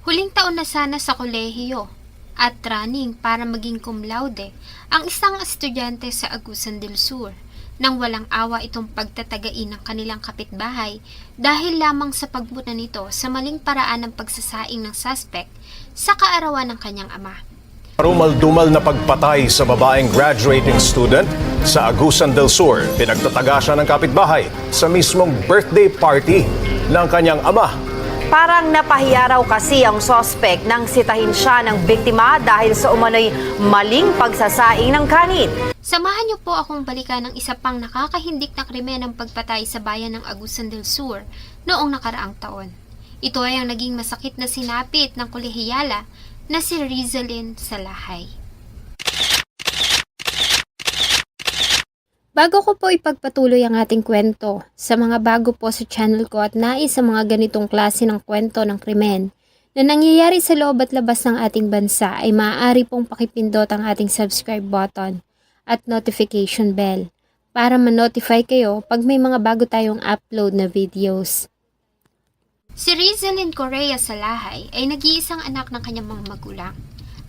Huling taon na sana sa kolehiyo at running para maging cum laude ang isang estudyante sa Agusan del Sur nang walang awa itong pagtatagain ng kanilang kapitbahay dahil lamang sa pagbuta nito sa maling paraan ng pagsasaing ng suspect sa kaarawan ng kanyang ama. Rumal-dumal na pagpatay sa babaeng graduating student sa Agusan del Sur. Pinagtataga siya ng kapitbahay sa mismong birthday party ng kanyang ama. Parang napahiya raw kasi ang sospek nang sitahin siya ng biktima dahil sa umano'y maling pagsasaing ng kanin. Samahan niyo po akong balikan ng isa pang nakakahindik na krimen ng pagpatay sa bayan ng Agusan del Sur noong nakaraang taon. Ito ay ang naging masakit na sinapit ng kolehiyala na si Rizalyn Salahay. Bago ko po ipagpatuloy ang ating kwento, sa mga bago po sa channel ko at nais sa mga ganitong klase ng kwento ng krimen na nangyayari sa loob at labas ng ating bansa ay maaari pong pakipindot ang ating subscribe button at notification bell para ma-notify kayo pag may mga bago tayong upload na videos. Si Rizalyn Correa Salahay ay nag-iisang anak ng kanyang mga magulang.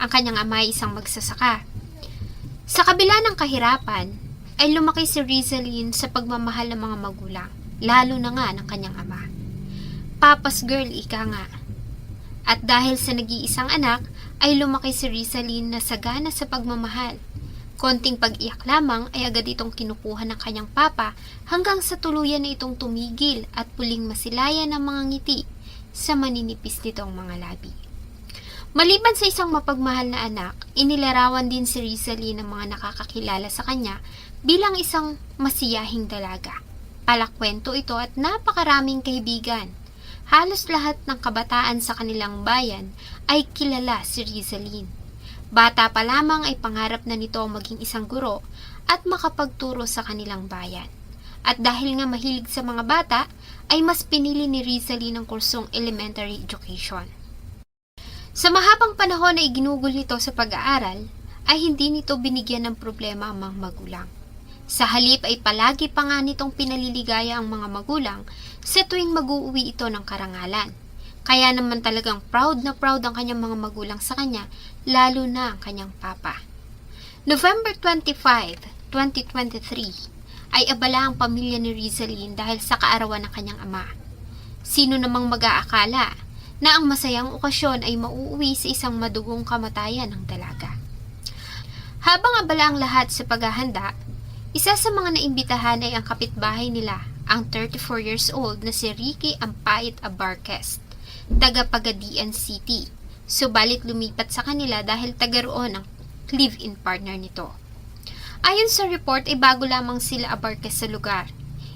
Ang kanyang ama ay isang magsasaka. Sa kabila ng kahirapan, ay lumaki si Rizalyn sa pagmamahal ng mga magulang, lalo na nga ng kanyang ama. Papa's girl, ika nga. At dahil sa nag-iisang anak, ay lumaki si Rizalyn na sagana sa pagmamahal. Konting pag-iyak lamang ay agad itong kinukuha ng kanyang papa hanggang sa tuluyan na itong tumigil at puling masilayan ng mga ngiti sa maninipis nitong mga labi. Maliban sa isang mapagmahal na anak, inilarawan din si Rizalyn ng mga nakakakilala sa kanya bilang isang masiyahing dalaga. Palakwento ito at napakaraming kaibigan. Halos lahat ng kabataan sa kanilang bayan ay kilala si Rizalyn. Bata pa lamang ay pangarap na nito maging isang guro at makapagturo sa kanilang bayan. At dahil nga mahilig sa mga bata, ay mas pinili ni Rizalyn ang kursong elementary education. Sa mahabang panahon na iginugol nito sa pag-aaral, ay hindi nito binigyan ng problema ang mga magulang. Sa halip ay palagi pa nga nitong pinaliligaya ang mga magulang sa tuwing mag-uuwi ito ng karangalan. Kaya naman talagang proud na proud ang kanyang mga magulang sa kanya, lalo na ang kanyang papa. November 25, 2023 ay abala ang pamilya ni Rizalyn dahil sa kaarawan ng kanyang ama. Sino namang mag-aakala na ang masayang okasyon ay mauuwi sa isang madugong kamatayan ng dalaga. Habang abala ang lahat sa paghahanda, isa sa mga naimbitahan ay ang kapitbahay nila, ang 34 years old na si Ricky Ampait Abarquez, taga Pagadian City. Subalit lumipat sa kanila dahil taga roon ang live-in partner nito. Ayon sa report ay bago lamang sila Abarquez sa lugar.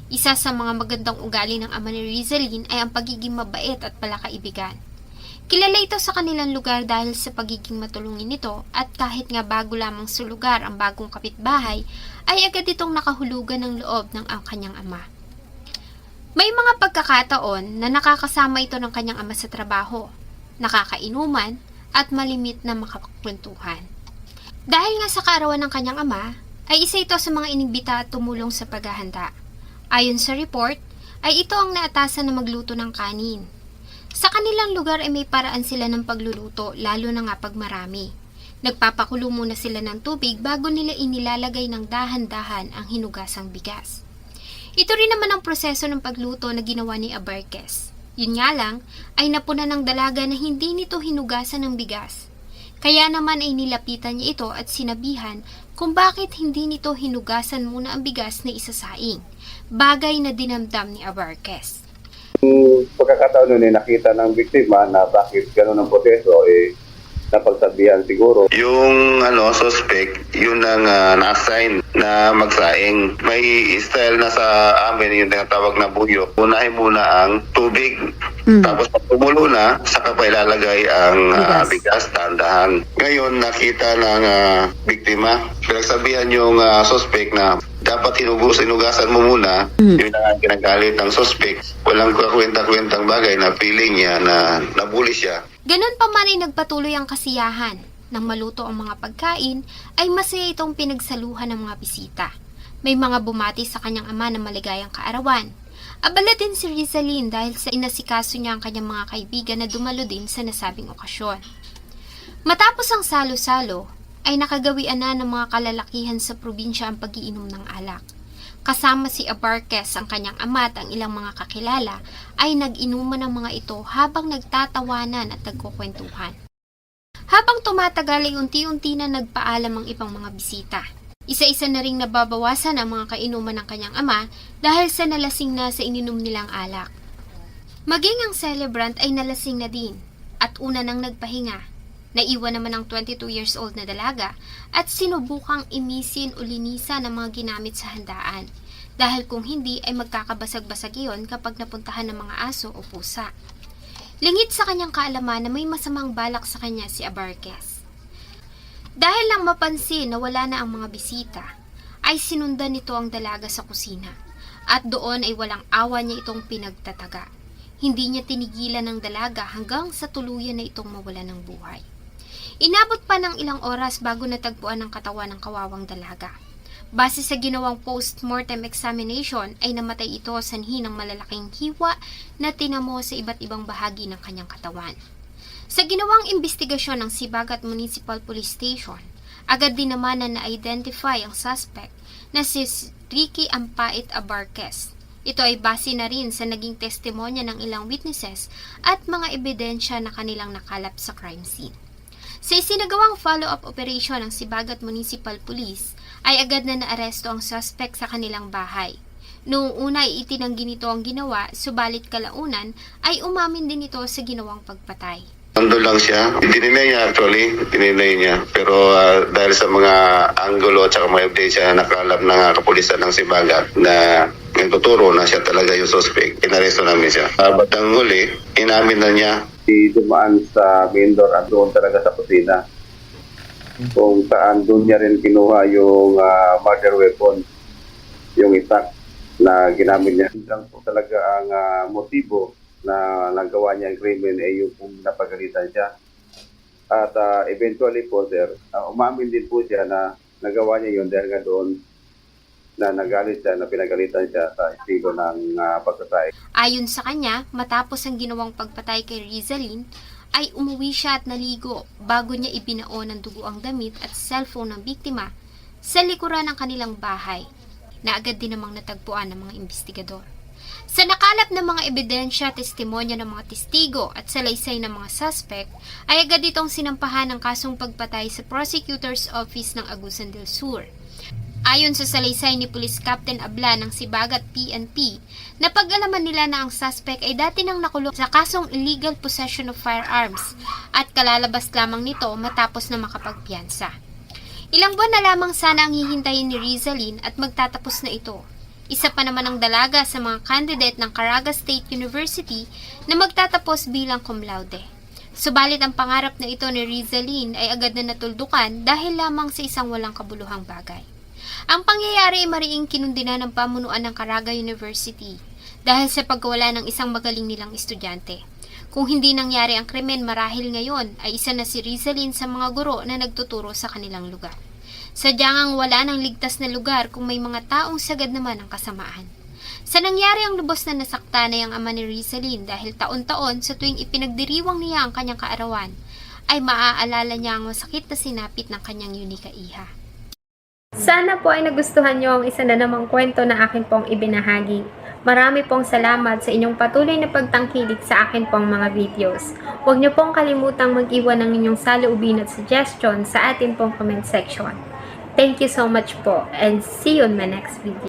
Isa sa mga magandang ugali ng ama ni Rizalyn ay ang pagiging mabait at palakaibigan. Kilala ito sa kanilang lugar dahil sa pagiging matulungin nito at kahit nga bago lamang sa lugar ang bagong kapitbahay, ay agad itong nakahulugan ng loob ng ang kanyang ama. May mga pagkakataon na nakakasama ito ng kanyang ama sa trabaho, nakakainuman at malimit na makakwentuhan. Dahil nga sa kaarawan ng kanyang ama, ay isa ito sa mga inimbita at tumulong sa paghahanda. Ayon sa report, ay ito ang naatasan na magluto ng kanin. Sa kanilang lugar ay may paraan sila ng pagluluto, lalo na nga pag marami. Nagpapakulo muna sila ng tubig bago nila inilalagay ng dahan-dahan ang hinugasang bigas. Ito rin naman ang proseso ng pagluto na ginawa ni Abarquez. Yun nga lang, ay napuna ng dalaga na hindi nito hinugasan ng bigas. Kaya naman ay nilapitan niya ito at sinabihan kung bakit hindi nito hinugasan muna ang bigas na isasaing. Bagay na dinamdam ni Abarquez. Pagkakataon nun nakita ng biktima na bakit gano'n ang proseso, napagsabihan siguro. Yung suspect, yun ang na-assign na magsaing. May style na sa amin yung tinatawag na buyo. Unahin muna ang tubig. Tapos pag tumulo na, saka pa ilalagay ang bigas, tandahan. Ngayon, nakita ng biktima, pinagsabihan yung suspect na dapat hinugasan mo muna. Yun ang kinagalit ng suspect. Walang kakwenta-kwentang bagay na feeling niya na nabuli siya. Ganon pa man ay nagpatuloy ang kasiyahan. Nang maluto ang mga pagkain, ay masaya itong pinagsaluhan ng mga bisita. May mga bumati sa kanyang ama na maligayang kaarawan. Abala din si Rizalin dahil sa inasikaso niya ang kanyang mga kaibigan na dumalo din sa nasabing okasyon. Matapos ang salo-salo, ay nakagawian na ng mga kalalakihan sa probinsya ang pag-iinom ng alak. Kasama si Abarquez, ang kanyang ama at ang ilang mga kakilala, ay nag-inuman ng mga ito habang nagtatawanan at nagkukwentuhan. Habang tumatagal ay unti-unti na nagpaalam ang ibang mga bisita. Isa-isa na ring nababawasan ang mga kainuman ng kanyang ama dahil sa nalasing na sa ininom nilang alak. Maging ang celebrant ay nalasing na din at una nang nagpahinga. Naiwan naman ang 22 years old na dalaga at sinubukang imisin o linisan ang mga ginamit sa handaan dahil kung hindi ay magkakabasag-basag iyon kapag napuntahan ng mga aso o pusa. Lingid sa kanyang kaalaman na may masamang balak sa kanya si Abarquez. Dahil lang mapansin na wala na ang mga bisita, ay sinundan nito ang dalaga sa kusina at doon ay walang awa niya itong pinagtataga. Hindi niya tinigilan ng dalaga hanggang sa tuluyan na itong mawala ng buhay. Inabot pa ng ilang oras bago natagpuan ang katawan ng kawawang dalaga. Base sa ginawang post-mortem examination ay namatay ito sanhi ng malalaking hiwa na tinamo sa iba't ibang bahagi ng kanyang katawan. Sa ginawang investigasyon ng Sibagat Municipal Police Station, agad din naman na na-identify ang suspect na si Ricky Ampait Abarquez. Ito ay base na rin sa naging testimonya ng ilang witnesses at mga ebidensya na kanilang nakalap sa crime scene. Sa isinagawang follow-up operation ng Sibagat Municipal Police, ay agad na naaresto ang suspect sa kanilang bahay. Noong una ay itinanggi nito ang ginawa, subalit kalaunan ay umamin din ito sa ginawang pagpatay. Nandun lang siya. Dininay niya actually. Dininay niya. Pero dahil sa mga anggulo at saka mga ebidensya na nakalap ng kapulisan ng Sibagat na nagtuturo na siya talaga yung suspect, inaresto namin siya. Batang huli, inamin na niya. Dumaan sa main door at doon talaga sa kusina. Kung saan doon niya rin kinuha yung murder weapon, yung itak na ginamit niya. Lang po talaga ang motibo na nagawa niya ang krimen ay yung kung napagalitan siya. At eventually po sir, umamin din po siya na nagawa niya yun dahil nga doon na nagalit siya, na pinagalitan siya sa estilo ng pagkatay. Ayon sa kanya, matapos ang ginawang pagpatay kay Rizalin, ay umuwi siya at naligo bago niya ibinaon ng dugo ang damit at cellphone ng biktima sa likuran ng kanilang bahay, na agad din namang natagpuan ng mga investigador. Sa nakalap ng mga ebidensya, testimonya ng mga testigo at salaysay ng mga suspect, ay agad itong sinampahan ng kasong pagpatay sa Prosecutor's Office ng Agusan del Sur. Ayon sa salaysay ni Police Captain Abla ng Sibagat PNP, napag-alaman nila na ang suspect ay dati nang nakulong sa kasong illegal possession of firearms at kalalabas lamang nito matapos na makapagpiyansa. Ilang buwan na lamang sana ang hihintayin ni Rizalin at magtatapos na ito. Isa pa naman ang dalaga sa mga candidate ng Caraga State University na magtatapos bilang cum laude. Subalit ang pangarap na ito ni Rizalin ay agad na natuldukan dahil lamang sa isang walang kabuluhang bagay. Ang pangyayari ay mariing kinundina ng pamunuan ng Caraga University dahil sa pagkawala ng isang magaling nilang estudyante. Kung hindi nangyari ang krimen marahil ngayon ay isa na si Rizalin sa mga guro na nagtuturo sa kanilang lugar. Sadyang ang wala ng ligtas na lugar kung may mga taong sagad naman ang kasamaan. Sa nangyari ang lubos na nasaktan ay ang ama ni Rizalin dahil taon-taon sa tuwing ipinagdiriwang niya ang kanyang kaarawan ay maaalala niya ang masakit na sinapit ng kanyang yunika iha. Sana po ay nagustuhan niyo ang isa na namang kwento na akin pong ibinahagi. Marami pong salamat sa inyong patuloy na pagtangkilik sa akin pong mga videos. Huwag niyo pong kalimutang mag-iwan ng inyong saloobin at suggestion sa atin pong comment section. Thank you so much po and see you in my next video.